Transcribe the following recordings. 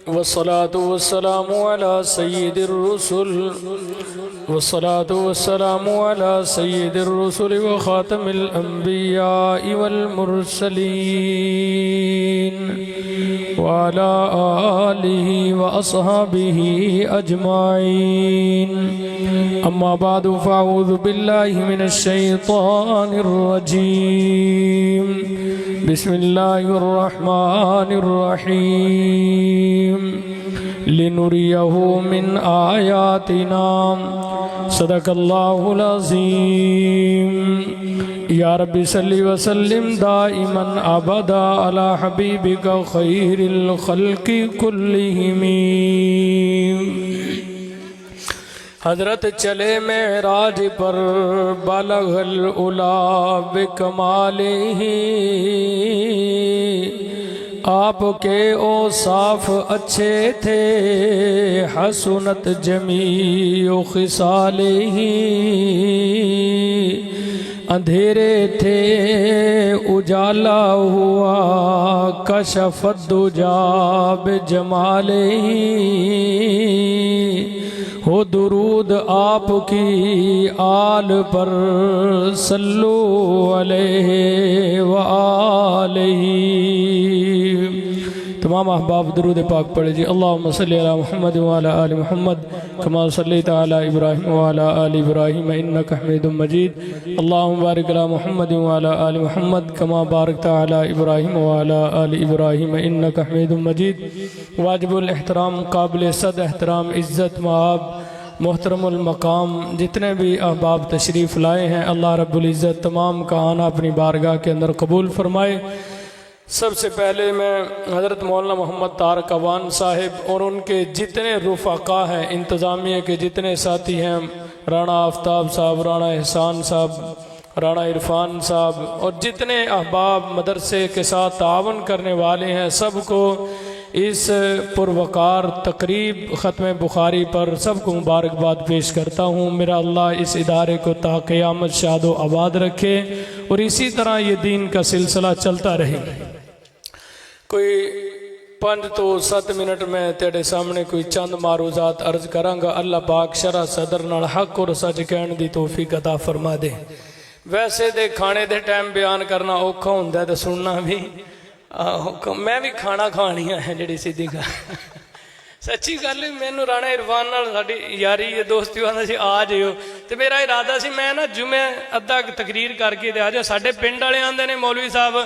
والصلاة والسلام على سيد الرسل والصلاة والسلام على سيد الرسل وخاتم الأنبياء والمرسلين وعلى آله وأصحابه أجمعين. أما بعد فأعوذ بالله من الشيطان الرجيم. بسم الله الرحمن الرحيم. لنريه من آياتنا صدق الله العظيم. یا رب صلی وسلم دائما ابدا علی حبیبک خیر الخلق کلہم. حضرت چلے معراج پر بلغ العلا بکمالہ. آپ کے اوصاف اچھے تھے حسنت جمیع خصالہ. اندھیرے تھے اجالا ہوا کشف الدجا بجمالہ. ہو درود آپ کی آل پر صلو علیہ وآلہ. تمام احباب درود پاک پڑھے جی. اللہم صلی علی محمد وعلی آل محمد کما صلیت علی ابراہیم وعلی آل ابراہیم انکا حمید مجید. اللہم بارک علی محمد وعلی آل محمد کما بارکت علی ابراہیم وعلی آل ابراہیم انکا حمید مجید. واجب الاحترام، قابل صد احترام، عزت مآب، محترم المقام جتنے بھی احباب تشریف لائے ہیں، اللہ رب العزت تمام کا آنا اپنی بارگاہ کے اندر قبول فرمائے. سب سے پہلے میں حضرت مولانا محمد طارق عوان صاحب اور ان کے جتنے رفقا ہیں، انتظامیہ کے جتنے ساتھی ہیں، رانا آفتاب صاحب، رانا احسان صاحب، رانا عرفان صاحب اور جتنے احباب مدرسے کے ساتھ تعاون کرنے والے ہیں، سب کو اس پروقار تقریب ختم بخاری پر سب کو مبارکباد پیش کرتا ہوں. میرا اللہ اس ادارے کو تا قیامت شاد و آباد رکھے اور اسی طرح یہ دین کا سلسلہ چلتا رہے. کوئی 5 تو 7 منٹ میں تیرے سامنے کوئی چند معروضات عرض کروں گا. اللہ پاک شرح صدر نال حق اور سچ کہن دی توفیق عطا فرما دے. ویسے دے کھانے دے ٹائم بیان کرنا اوکھا ہوندا ہے تے سننا بھی. میں بھی کھانا کھانی ہے جڑی سیدھی گل سچی گل. مینوں رانا عرفان نال ساڈی یاری دوستی آندا سی آ جائیو تے میرا ارادہ سی میں نا جمعے ادھا تقریر کر کے تے آ جاؤ. ساڈے پنڈ والے آندے نے مولوی صاحب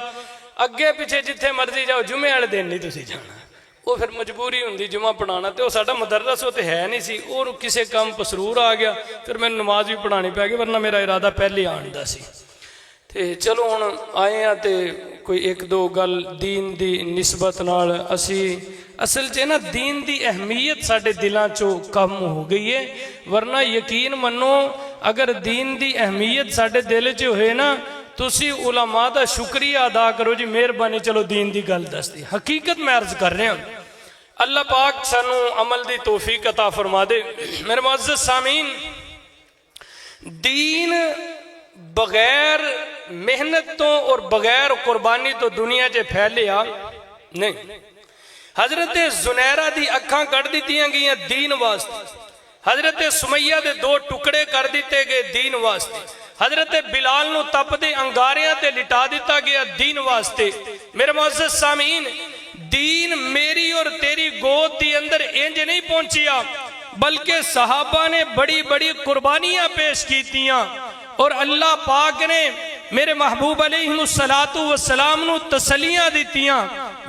اگے پیچھے جتھے مرضی جاؤ جمعے والے دن نہیں تسی جانا. وہ پھر مجبوری ہوندی جمعہ پڑھانا تے وہ ساڈا مدرس وہ تے ہے نہیں سی اور کسے کام پسرور آ گیا پھر میں نماز بھی پڑھانی پی گئی ورنہ میرا ارادہ پہلے آن دا سی. تے چلو ہن آئے ہیں تے کوئی ایک دو گل دین دی نسبت نال اسی اصل چ نا دین دی اہمیت ساڈے دلاں چوں کم ہو گئی ہے. ورنہ یقین منو اگر دین دی اہمیت ساڈے دل چ ہوئے نا تسی علماء دا شکریہ ادا کرو جی مہربانی چلو دین دی گل دس دی. حقیقت میں عرض کر رہے ہیں اللہ پاک سانو عمل دی توفیق عطا فرما دے. میرے معزز سامعین، دین بغیر محنت تو اور بغیر قربانی تو دنیا چ پھیلیا نہیں. حضرت زنیرہ دی اکھاں کٹ دیتیاں گئیاں دین واسطے. حضرت سمیہ دے 2 ٹکڑے کر دیتے گئے دین واسطے. حضرت بلال نو تپ دے انگاریاں تے لٹا دیتا گیا دین واسطے. میرے معزز سامعین، دین میری اور تیری گود دی اندر انج نہیں پہنچیا بلکہ صحابہ نے بڑی بڑی قربانیاں پیش کیتیاں اور اللہ پاک نے میرے محبوب علیہ السلام نو تسلیاں دیتیاں.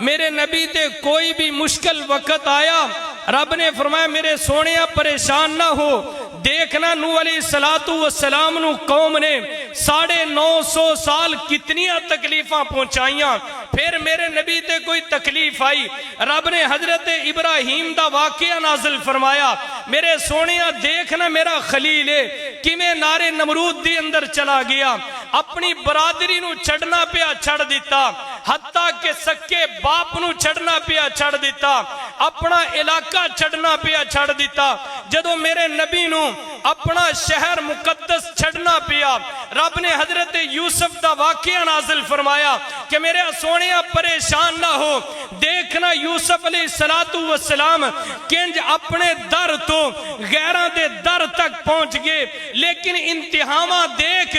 میرے نبی تے کوئی بھی مشکل وقت آیا رب نے فرمایا میرے سونیا پریشان نہ ہو. دیکھنا نوح علیہ السلام نو قوم نے 950 سال کتنیاں تکلیفاں پہنچائیاں. پھر میرے نبی تے کوئی تکلیف آئی رب نے حضرت ابراہیم دا واقعہ نازل فرمایا. میرے سونیا دیکھنا میرا خلیل ہے کیویں نارے نمرود دی اندر چلا گیا، اپنی برادری نو چھڑنا پیا چھڑ دیتا، حتیٰ کہ سکے باپ نو چھڑنا پیا چھڑ دیتا، اپنا علاقہ چھڑنا پیا چھڑ دیتا. جدو میرے نبی نو اپنا شہر مقدس چھڑنا پیا، رب نے حضرت یوسف دا واقعہ نازل فرمایا کہ میرے سونیا پریشان نہ ہو، دیکھنا یوسف علیہ السلام کنج اپنے در تو غیران دے در تک پہنچ گئے، لیکن انتہامہ دیکھ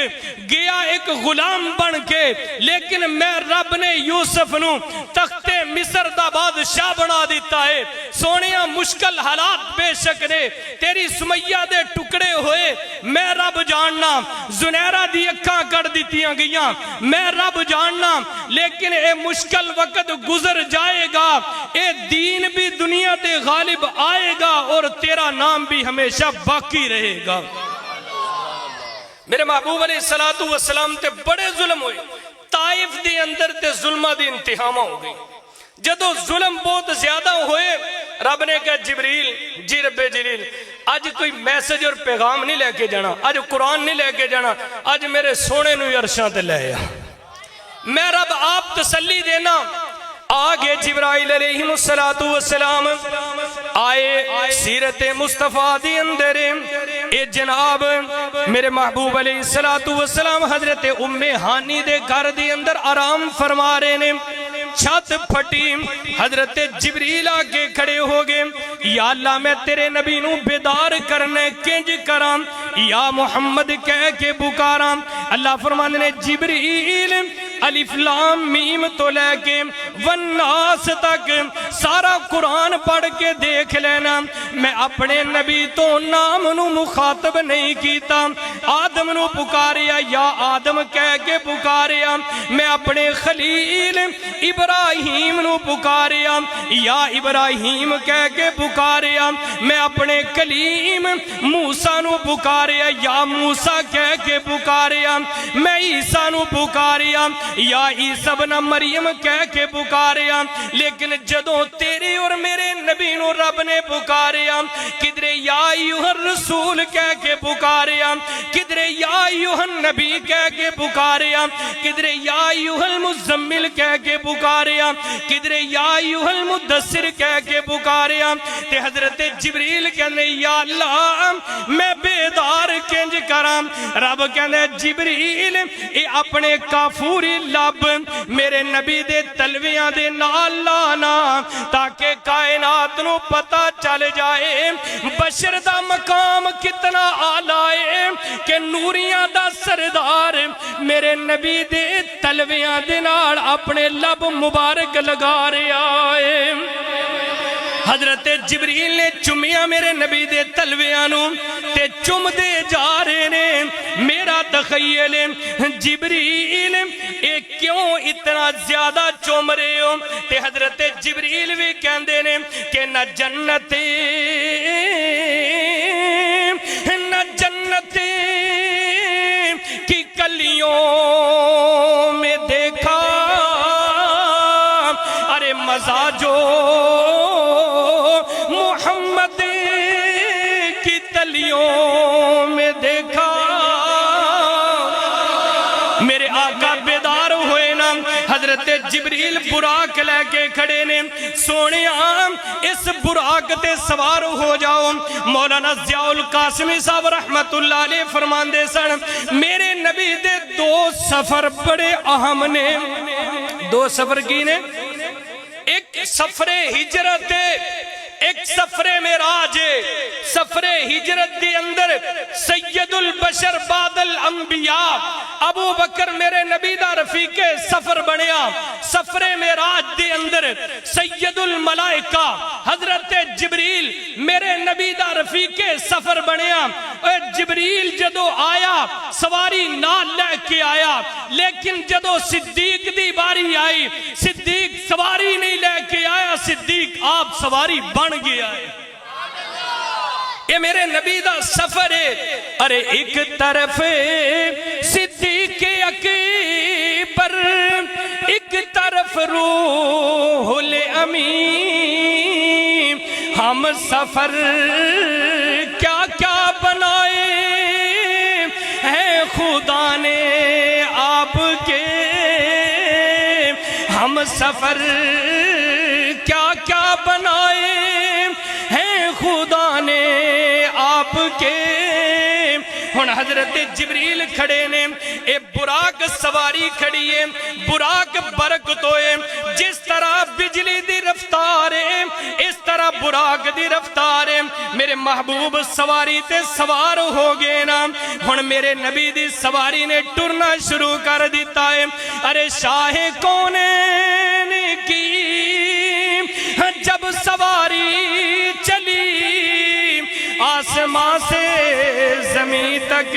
گیا ایک غلام بن کے، لیکن میں رب نے یوسف نو تخت مصر دا بادشاہ بنا دیتا ہے۔ سونیا مشکل حالات بے شک نے تیری سمیہ دے ٹکڑے ہوئے، میں رب جاننا، زنیرہ دی اکھاں کر دیتیاں گئیاں، میں رب جاننا، لیکن اے مشکل وقت گزر جائے گا، اے دین بھی دنیا تے غالب آئے گا اور تیرا نام بھی ہمیشہ باقی رہے گا۔ میرے محبوب علیہ السلام تے بڑے ظلم ہوئے، طائف دی اندر تے ظلمہ دی انتہامہ ہو گئی۔ جدو ظلم بہت زیادہ ہوئے، رب نے کہا جبریل، جی رب جلیل، آج کوئی میسج اور پیغام نہیں لے کے جانا، آج قرآن نہیں لے کے جانا، آج میرے سونے نو عرشاں تے لے آیا، میں رب آپ تسلی دینا۔ آگے جبرائیل علیہ السلام آئے سیرت مصطفیٰ دی اندر، اے جناب میرے محبوب علیہ السلام حضرت ام ہانی دے گھر دی اندر آرام فرما رہے نے، چھت پھٹی، حضرت جبریل آگے کھڑے ہو گئے، یا اللہ میں تیرے نبی نو بیدار کرنے کنج کرام، یا محمد کہہ کے پکارام۔ اللہ فرمانے نے جبریل الف لام میم تو لے کے والناس تک سارا قرآن پڑھ کے دیکھ لینا، میں اپنے نبی تو نام نو مخاطب نہیں کیتا، آدم نو پکاریا یا آدم کہہ کے پکاریا، میں اپنے خلیل ابراہیم نو پکاریا یا ابراہیم کہہ کے پکاریا، میں اپنے کلیم موسیٰ نو پکاریا یا موسیٰ کہہ کے پکاریا، میں عیسیٰ نو پکاریا یا عیسیٰ بن مریم کہہ کے پکاریا، لیکن جدوں تیرے اور میرے نبی نو رب نے پکاریا، کدرے یا ایوہ الرسول کہہ کے پکاریا، کدرے یا ایوہ النبی کہہ کے پکاریا، کدرے یا ایوہ المزمل کہہ کے پکاریا، کدرے یا ایوہ المدثر کہہ کے پکاریا، تے حضرت جبریل کہنے یا اللہ میں بیدار کنج کرام، رب کہنے جبریل اے اپنے کافوری لب میرے نبی دے تلویاں دے نال لانا، تاکہ کائنات نو پتہ چل جائے بشر دا مقام کتنا آلائے کہ نوریاں دا سردار میرے نبی دے تلویاں دے نال اپنے لب مبارک لگا رہے آئے۔ حضرت جبریل نے چمیاں میرے نبی دے تلویانوں تے چم دے جا رہے نے، میرا تخیل جبریل اے کیوں اتنا زیادہ چوم رہے ہو، تے حضرت جبریل بھی کہندے نے کہ نہ جنت کی کلیوں میں دیکھا، ارے مزہ جو محمد کی تلیوں میں دیکھا۔ میرے آقا بیدار ہوئے نا، حضرت جبریل براق لے کے کھڑے نے، سونے آم اس براق تے سوار ہو جاؤ۔ مولانا ضیاء القاسمی صاحب رحمت اللہ علیہ فرمان دے سن، میرے نبی دے دو سفر بڑے اہم نے۔ دو سفر کی نے؟ ایک سفر ہجرت، ایک سفر معراج۔ سفر ہجرت دے اندر سید البشر بعد الانبیاء ابو بکر میرے نبی دا رفیق سفر بنیا۔ سفر معراج دے اندر سید الملائکہ حضرت جبریل میرے نبی دا رفیق سفر بنیا۔ جبریل جدو آیا سواری نال لے کے آیا، لیکن جدو صدیق دی باری آئی صدیق سواری نہیں لے کے آیا، صدیق آپ سواری بن گیا ہے۔ یہ میرے نبی دا سفر ہے۔ ارے ایک طرف صدیق اکبر، ایک طرف روح الامین، ہم سفر کیا کیا بنائے ہیں خدا نے آپ کے، ہم سفر کیا کیا بنائے ہیں خدا نے آپ کے۔ حضرت جبریل کھڑے نے، اے براق سواری کھڑی ہے، براق برکت ہوئے، جس طرح بجلی دی رفتار ہے اس طرح براق دی رفتار ہے۔ میرے محبوب سواری تے سوار ہو گئے نا، ہن میرے نبی دی سواری نے ٹرنا شروع کر دیتا ہے۔ ارے شاہ کونین کی جب سواری چلی، آسمان سے زمین تک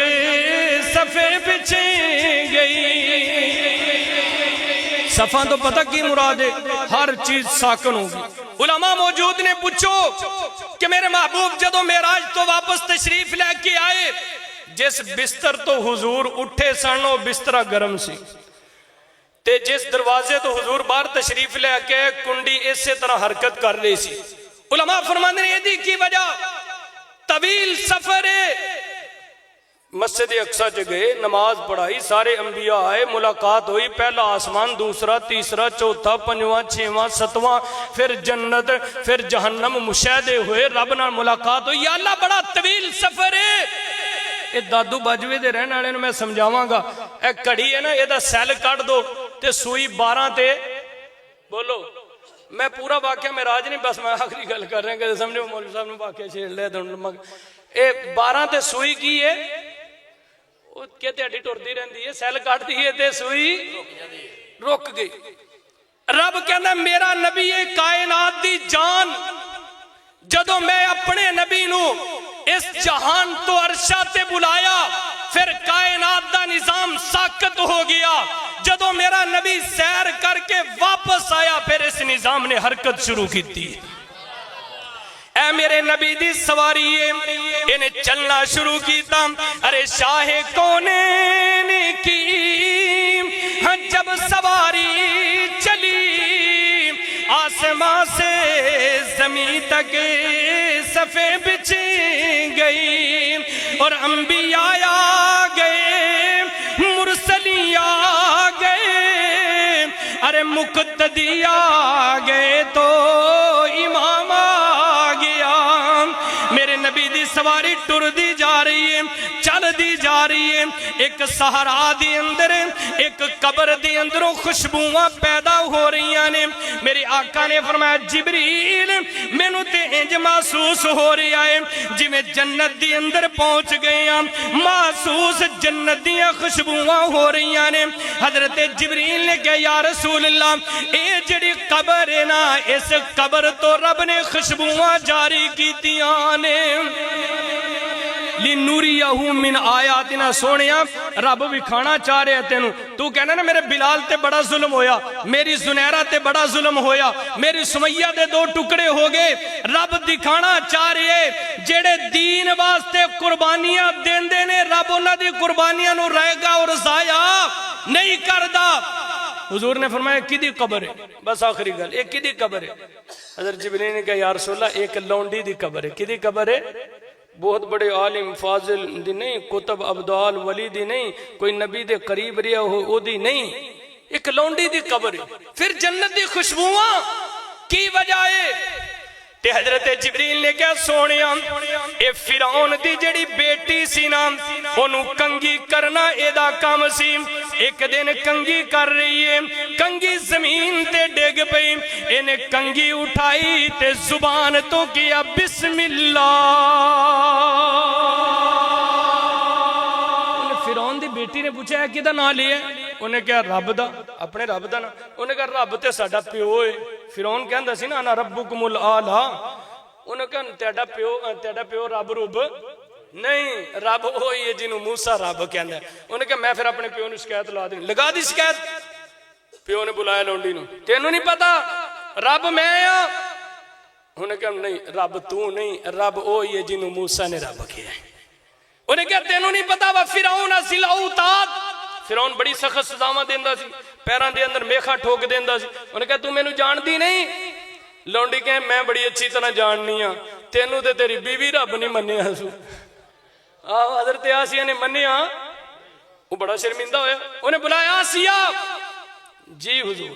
صفے بچھے گئی۔ صفاں تو پتہ کی مراد ہے، ہر چیز ساکن ہوگی۔ علماء موجود نے پوچھو کہ میرے محبوب جدو معراج تو واپس تشریف لے کے آئے، جس بستر تو حضور اٹھے سن وہ بسترہ گرم سی، تے جس دروازے تو حضور باہر تشریف لے کے کنڈی اسی طرح حرکت کر رہی سی۔ علماء فرماندے ہیں یہ کی وجہ طویل سفر ہے، مسجد اقصی چ گئے، نماز پڑھائی، سارے انبیاء آئے، ملاقات ہوئی، پہلا آسمان، دوسرا، تیسرا، چوتھا، پنجواں، چھواں، ستواں، پھر جنت، پھر جہنم، مشاہدے ہوئے، رب نال ملاقات ہوئی۔ یا اللہ بڑا طویل سفر ہے۔ اے دادو باجوے دے رہن والے میں سمجھاواں گا، اے کڑی ہے نا یہ سیل کٹ دو تے سوئی 12 تے بولو۔ میں پورا واقعہ معراج نہیں، بس میں آخری گل کر رہا ہوں کہ سمجھو مولوی صاحب نے واقعہ چھیڑ لیا۔ اے 12 تے سوئی کی ہے کہ تہاڈی ٹردی رہندی ہے، سیل کٹ دی ہے تے سوئی رک گئی۔ رب کہندا میرا نبی کائنات دی جان، جدو میں اپنے نبی نو اس جہان تو عرشہ تے بلایا، پھر کائنات دا نظام ساکت ہو گیا۔ جدو میرا نبی سیر کر کے واپس آیا، پھر اس نظام نے حرکت شروع کی تھی۔ اے میرے نبی دی سواری ہے، انہیں چلنا شروع کیتا۔ ارے شاہ کونین کی جب سواری چلی، آسمان سے زمین تک صفے بچھی گئی، اور انبیاء آ گئے، مرسلی آ گئے، ارے مقتدی آ گئے تو امام آ گیا۔ میرے نبی دی سواری ٹر دی جا رہی ہے، چل دی جا رہی ہے، ایک صحرا دی اندر، ایک قبر دی اندروں خوشبوواں پیدا ہو رہی ہیں۔ میرے آقا نے فرمایا جبریل مینوں تے انج محسوس ہو رہا ہے جی میں جنت دی اندر پہنچ گئے ہیں، محسوس جنت دی خوشبوواں ہو رہی ہیں۔ حضرت جبریل نے کہا یا رسول اللہ اے جڑی قبر ہے نا، اس قبر تو رب نے خوشبوواں جاری کیتیاں نے۔ لِنُرِيَهُ مِنْ آیاتنا، سونیا رب بھی کھانا چاہ رہے تینوں، تو کہنا نا میرے بلال تے بڑا ظلم ہویا، میری زنیرہ تے بڑا ظلم ہویا، میری سمیہ دے 2 ٹکڑے ہو گئے۔ رب دکھانا چاہ رہے جیڑے دین واسطے قربانیاں دین دینے، رب انہاں دی قربانیاں نو رہے گا اور ضائع نہیں کردہ۔ حضور نے فرمایا کدی قبر ہے؟ بس آخری گل، ایک کدی قبر ہے؟ حضرت جبریل نے کہا یا رسول اللہ ایک لونڈی دی قبر ہے۔ کدی قبر ہے؟ بہت بڑے عالم فاضل دی نہیں، کتب ابدال ولی دی نہیں، کوئی نبی دے قریب رہا ہو او دی نہیں، ایک لونڈی دی قبر ہے۔ پھر جنت دی خوشبوواں کی وجہ ہے؟ تے حضرت جبریل نے کہا سونیا اے فرعون دی جڑی بیٹی سی نا، انہوں کنگی کرنا ایدہ کام سی۔ ایک دن کنگی کر رہی ہے، کنگی زمین تے ڈگ پئی، انہیں کنگی اٹھائی تے زبان تو کیا بسم اللہ۔ فرعون دی بیٹی نے پوچھا ہے کدھا نہ لیا؟ انہیں کہا رب دا، اپنے رب دا نا۔ انہیں کہا رب تے ساڈا پیو ہے۔ فرعون کہندا سی نا انا ربکم الاعلی، انہیں کہا تیڑا پیو رب رب نہیں، رب ہوئی ہے جنہوں موسیٰ رب کہندا ہے۔ انہیں کہا میں پھر اپنے پیو نے شکایت لا دیں، لگا دی شکایت۔ پیو نے بلایا لونڈی نو، تینوں نہیں پتا رب میں ہاں؟ انہیں کہا نہیں رب تو نہیں، رب ہوئی ہے جنہوں موسیٰ نے رب کیا ہے۔ انہیں کہا تینوں نہیں پتا وَفِرْعَوْنَ ذِی الْأَوْتَادِ، فرعون بڑی سخت سزاواں دیندا سی، پیران دے اندر میخا ٹھوک دیندا سی۔ انہیں کہا تو میں نو جان دی نہیں؟ لونڈی کہے میں بڑی اچھی طرح جاننی ہاں، تینوں تے تیری بیوی رب نہیں مننے ہسو۔ حضرت آسیہ نے مننے ہاں، وہ بڑا شرمندہ ہویا۔ انہیں بلایا آسیہ، جی حضور۔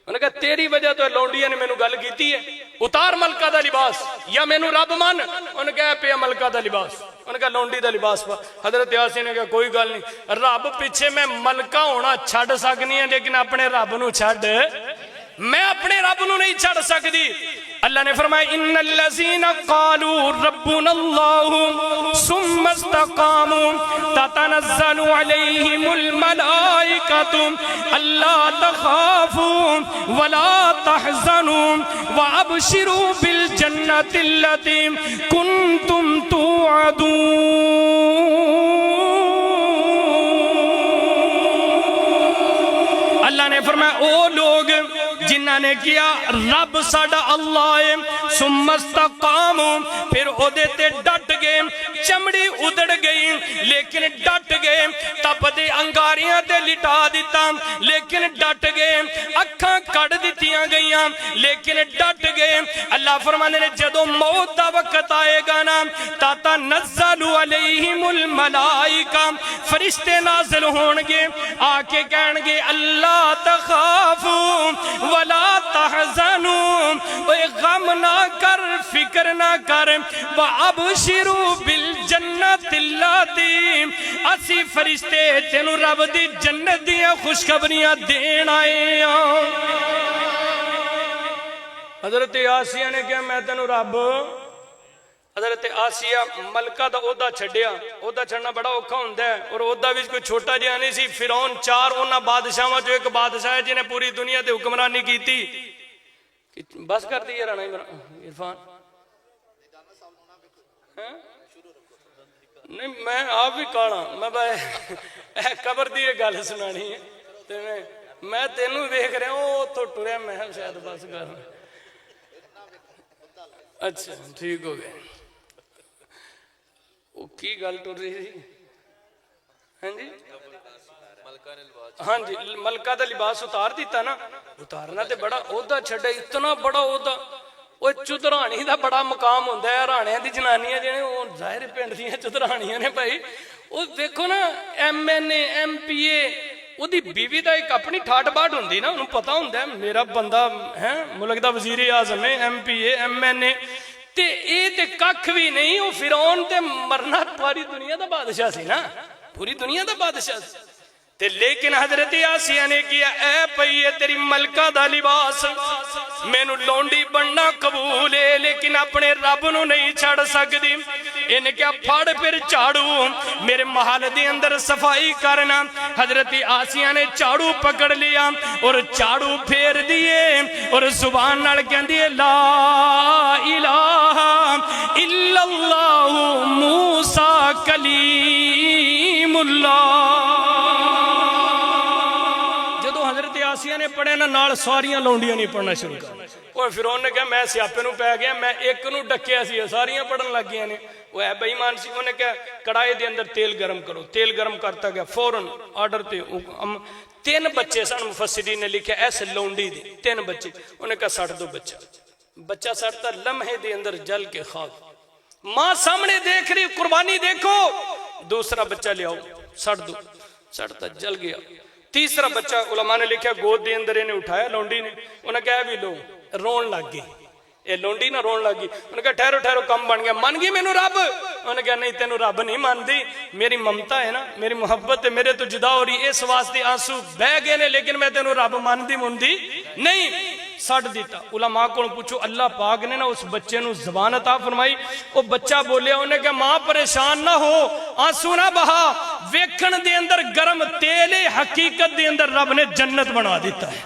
انہیں کہا تیری وجہ تو لونڈیہ نے میں نو گل کیتی ہے، اتار ملکہ دا لباس یا میں نو رب مان۔ انہیں کہا پیا ملکہ دا لباس۔ انہوں نے کہا لونڈی دا لباس پا. حضرت آسیہ نے کہا کوئی گل نہیں, رب پیچھے میں ملکہ ہونا چھڑ سکنی ہے لیکن اپنے رب نو چھڑ, میں اپنے رب نو نہیں چھڑ سکتی. اللہ نے فرمایا ان الذین قالوا ربنا اللہ ثم استقاموا تتنزل علیہم الملائکۃ الا تخافوا ولا تحزنوا وابشروا بالجنۃ التي کنتم توعدون. اللہ نے فرمایا او لوگ جنہاں نے کیا رب ساڈا اللہ ہے, ثم استقاموا, پھر اودے تے ڈٹ گئے, چمڑی ادڑ گئی لیکن ڈٹ گئے, تپدے انگاریاں تے لٹا دیتا لیکن ڈٹ گئے, اکھاں کڑ دیتیاں گئیاں لیکن ڈٹ گئے. اللہ فرمانے نے جدو موت دا وقت آئے گا نا تتنزل علیہم الملائکہ, فرشتے نازل ہونگے, آ کے کہن گے اللہ تخافوا ولا تحزنوا, اے غم نہ کر فکر نہ کر, وابشروا بالجنۃ اللاتی, اسی فرشتے تینوں رب دی جنت دیاں خوشخبریاں دین آئے ہیں. حضرت آسیہ نے کہا میں تینوں رب, حضرت آسیہ ملکہ دا عہدہ چھڑیا, عہدہ چھڑنا بڑا اوکھا ہوندہ ہے اور عہدہ بھی کوئی چھوٹا جہاں نہیں سی. فرعون 4 انہاں بادشاہاں جو ایک بادشاہ ہے جنہیں پوری دنیا تے حکمرانی کی تھی. بس کر دی رانا عرفان, نہیں میں آپ بھی کانا میں بھائی قبر دی یہ گل سنانی ہے, میں تینوں دیکھ رہا ہوں وہ تو ٹریا میں شاید بس کر. اچھا ٹھیک ہو گئے. وہ کی گل ٹر رہی تھی؟ ہاں جی ہاں جی ملکہ دا لباس اتار دیتا نا, اتارنا تے بڑا عہدہ چھڑا, اتنا بڑا عہدہ. وہ چودرانی دا بڑا مقام ہوندہ ہے, رانیاں دی جنانیاں جنہیں وہ ظاہر پنڈ دیاں چودرانیاں نے بھائی. وہ دیکھو نا M N A M P A, وہ دی بیوی دا ایک اپنی ٹھاٹ باٹ ہوندی نا, انہوں پتا ہوندہ ہے میرا بندہ ہے ملک دا وزیر اعظم ہے, M P A M N A تے اے تے ککھ بھی نہیں. وہ فرعون تے مرنا پوری دنیا دا بادشاہ سی نا, پوری دنیا دا بادشاہ سی. تے لیکن حضرت آسیہ نے کیا اے پئیے تیری ملکہ دا لباس, میں نو لونڈی بننا قبول ہے لیکن اپنے رب نو نہیں چھڑ سکتی. انہیں کیا پھاڑ پھر چاڑو, میرے محل دے اندر صفائی کرنا. حضرت آسیہ نے چاڑو پکڑ لیا اور چاڑو پھیر دیئے اور زبان نال کہن دیئے لا الہ الا اللہ موسیٰ کلیم اللہ. آسیہ نے پڑھے نا نال ساریاں لونڈیاں نہیں پڑھنا شروع کر. اور فرعون نے کہا میں سیاپے نو پہ گیا, میں ایک نو ڈکیا سی ساریاں پڑھن لگ گیا نے. وہ ہے بے ایمان سی, انہوں نے کہا کڑھائی دے اندر تیل گرم کرو, تیل گرم کرتا گیا فوراً آرڈر تے. 3 بچے سن مفسرین نے لکھا ایسے لونڈی دے 3 بچے. انہوں نے کہا سٹ دو بچہ, بچہ سٹتا لمحے دے اندر جل کے خاک. ماں سامنے دیکھ رہی قربانی دیکھو, دوسرا بچہ لے آؤ سٹ دو, سٹتا جل گیا. تیسرا بچہ علماء نے لکھا گود دے اندر انہیں اٹھایا لونڈی نے, انہیں کہا بھی لو رون لگ گئی, اے لونڈی نہ رون لگ گئی. انہیں کہا ٹھہرو ٹھہرو کم بن گیا, من گئی میں نو رب. انہیں کہا نہیں تینو رب نہیں مان دی, میری ممتا ہے نا, میری محبت ہے, میرے تو جدا ہو رہی, اس واسطے آنسو بہ گئے نے, لیکن میں تینو رب مان دی مندی نہیں. سٹ دیتا. علماء کو پوچھو اللہ پاک نے نا اس بچے نو زبان عطا فرمائی, وہ بچہ بولیا, انہیں کہا ماں پریشان نہ ہو, آنسو نہ بہا, ویکھن دے اندر گرم تیل حقیقت دے اندر رب نے جنت بنا دیتا ہے.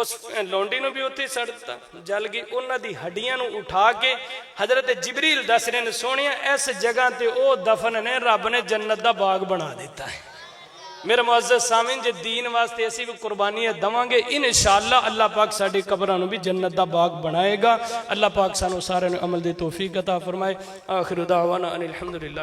اس لونڈی نو بھی ہوتی سڑتا جل گئی. انہاں دی ہڈیاں نو اٹھا کے حضرت جبریل دس رہے نے سونیاں اس جگہ تے او دفن نے رب نے جنت دا باغ بنا دیتا ہے. میرے معزز سامعین جے دین واسطے ایسی بھی قربانیاں دواں گے انشاءاللہ اللہ پاک ساڈی قبراں نو بھی جنت دا باغ بنائے گا. اللہ پاک سانو سارے نو عمل دی توفیق عطا فرمائے. آخر دعوانا ان الحمدللہ.